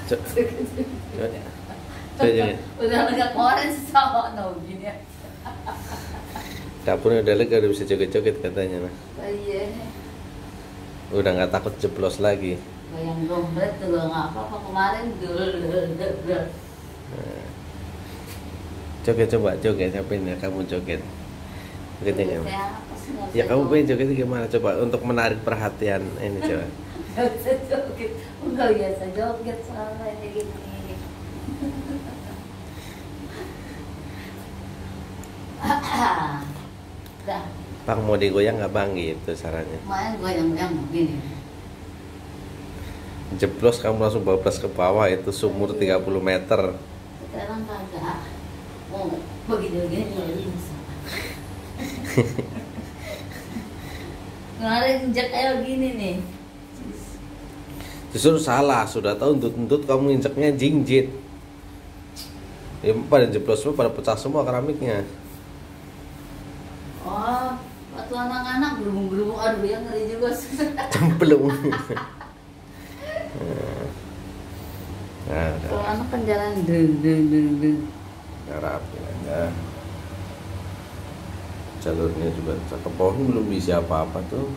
Coba. Udah lega kemarin sama no gini ya. Dapurnya udah lega, udah bisa joget-joget katanya mah. Iya. Udah nggak takut jeblos lagi. Bayang dompet juga nggak apa-apa kemarin dul. Joget coba, joget ngapain ya kamu joget? Jogetnya gimana? Ya kamu pengen jogetnya gimana? Coba untuk menarik perhatian ini coba. Gak bisa joget, enggak biasa joget soalnya kayak gini. Dah. Bang mau digoyang nggak bang gitu sarannya? Main goyang-goyang begini. Jeblos kamu langsung bablas ke bawah itu sumur 30 meter. Sekarang kagak. Mau begini-begini lagi bisa. Kemarin injak kayak gini nih. Justru salah, sudah tahu entut-entut kamu injaknya jinjit. Ya pada jeblos semua, pada pecah semua keramiknya. Oh, waktu anak-anak berumur-umur, aduh ya ngeri juga. Cemplung. Nah, Kalau udah. anak kan jalan deng. Rapi ya. Jalurnya juga cakep, pohon belum bisa apa-apa tuh.